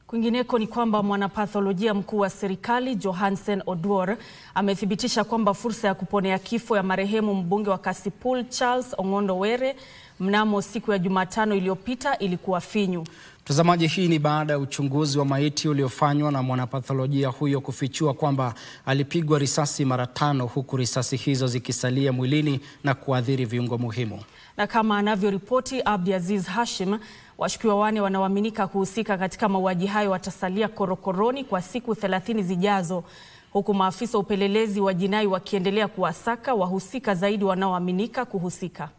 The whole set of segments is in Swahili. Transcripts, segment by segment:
Kwingineko ni kwamba mwanapatholojia mkuu wa serikali Johansen Oduor amethibitisha kwamba fursa ya kuponea kifo ya marehemu mbunge wa Kasipul Charles Ong'ondo Were mnamo siku ya Jumatano iliyopita ilikuwa finyu. Mtazamaji, hii ni baada ya uchunguzi wa maiti uliofanywa na mwanapatholojia huyo kufichua kwamba alipigwa risasi mara 5 huku risasi hizo zikisalia mwilini na kuathiri viungo muhimu. Na kama anavyoripoti Abdiaziz Hashim, washukiwa 4 wanaoaminika kuhusika katika mauaji hayo watasalia korokoroni kwa siku 30 zijazo, huku maafisa upelelezi wa jinai wakiendelea kuwasaka wahusika zaidi wanaoaminika kuhusika.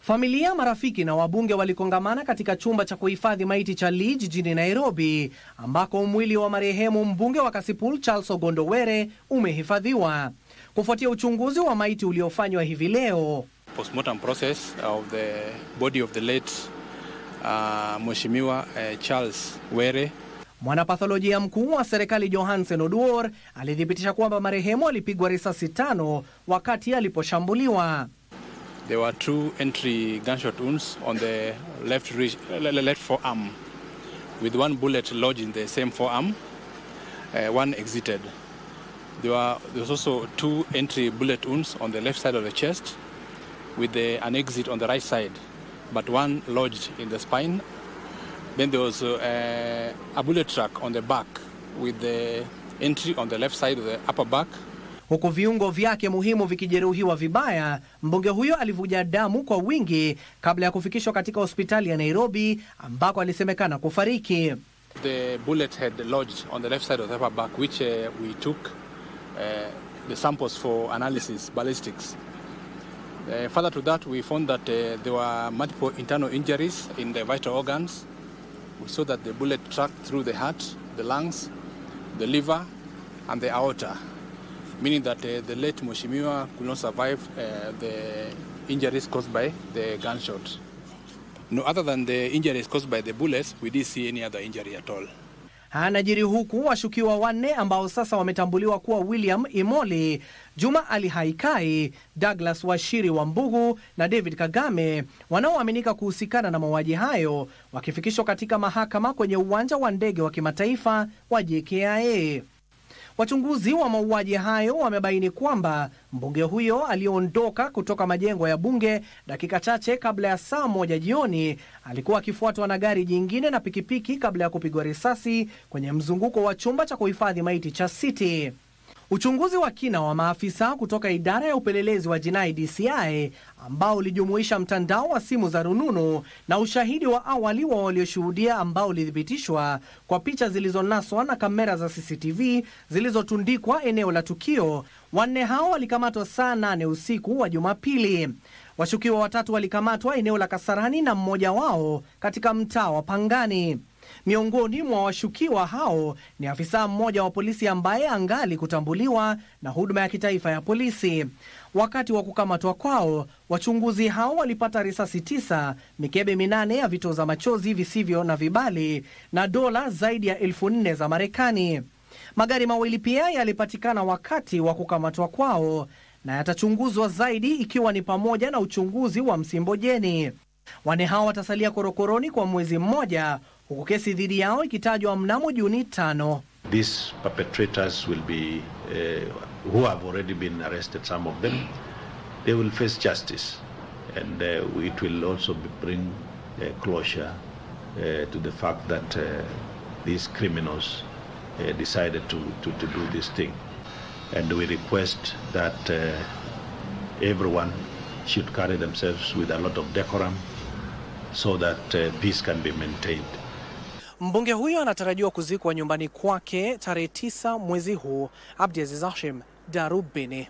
Familia, marafiki na wabunge walikongamana katika chumba cha kuhifadhi maiti cha Lee jijini Nairobi, ambako mwili wa marehemu mbunge wa Kasipul Charles Ong'ondo Were umehifadhiwa. Kufuatia uchunguzi wa maiti uliofanywa hivi leo, postmortem process of the body of the late Mheshimiwa Charles Were, mwanapatholojia mkuu wa serikali Johansen Oduor alithibitisha kwamba marehemu alipigwa risasi 5 wakati aliposhambuliwa. There were 2 entry gunshot wounds on the left forearm, with 1 bullet lodged in the same forearm. 1 exited. There was also 2 entry bullet wounds on the left side of the chest, with an exit on the right side, but 1 lodged in the spine. Then there was a bullet track on the back, with the entry on the left side of the upper back. Huku viungo vyake muhimu vikijeruhiwa vibaya, mbunge huyo alivuja damu kwa wingi kabla ya kufikishwa katika hospitali ya Nairobi ambako alisemekana kufariki. The bullet had lodged on the left side of the upper back, which we took the samples for analysis, ballistics. Further to that, we found that there were multiple internal injuries in the vital organs. We saw that the bullet tracked through the heart, the lungs, the liver, and the aorta, meaning that the late Mheshimiwa could not survive the injuries caused by the gunshot. No, other than the injuries caused by the bullets, we didn't see any other injury at all. Anajiri huku washukiwa 4 ambao sasa wametambuliwa kuwa William Imoli, Juma Ali Haikai, Douglas Washiri Wambugu na David Kagame wanaoaminika kuhusikana na mauaji hayo wakifikishwa katika mahakama kwenye uwanja wa ndege wa kimataifa wa JKIA. Wachunguzi wa mauaji hayo wamebaini kwamba mbunge huyo aliondoka kutoka majengo ya bunge dakika chache kabla ya saa 1 jioni. Alikuwa akifuatwa na gari jingine na pikipiki kabla ya kupigwa risasi kwenye mzunguko wa chumba cha kuhifadhi maiti cha City. Uchunguzi wa kina wa maafisa kutoka idara ya upelelezi wa jinai DCI, ambao ulijumuisha mtandao wa simu za rununu na ushahidi wa awali wa walioshuhudia ambao ulithibitishwa kwa picha zilizonaswa na kamera za CCTV zilizotundikwa eneo la tukio. 4 hao walikamatwa saa 8 usiku wa Jumapili. Washukiwa 3 walikamatwa eneo la Kasarani na mmoja wao katika mtaa wa Pangani. Miongoni mwa washukiwa hao ni afisa mmoja wa polisi ambaye angali kutambuliwa na huduma ya kitaifa ya polisi. Wakati wa kukamatwa kwao, wachunguzi hao walipata risasi 9, mikebe 8 ya vitoza machozi visivyo na vibali na dola zaidi ya 4,000 za Marekani. Magari mawili pia yalipatikana wakati wa kukamatwa kwao na yatachunguzwa zaidi, ikiwa ni pamoja na uchunguzi wa msimbojeni. 4 hao watasalia korokoroni kwa mwezi mmoja, huku kesi dhidi yao ikitajwa mnamo Juni 5. These perpetrators will be who have already been arrested, some of them, they will face justice, and it will also bring closure to the fact that these criminals decided to do this thing. And we request that everyone should carry themselves with a lot of decorum so that peace can be maintained. Mbunge huyo anatarajiwa kuzikwa nyumbani kwake tarehe 9 mwezi huu. Abdiaziz Hashim, Darubini.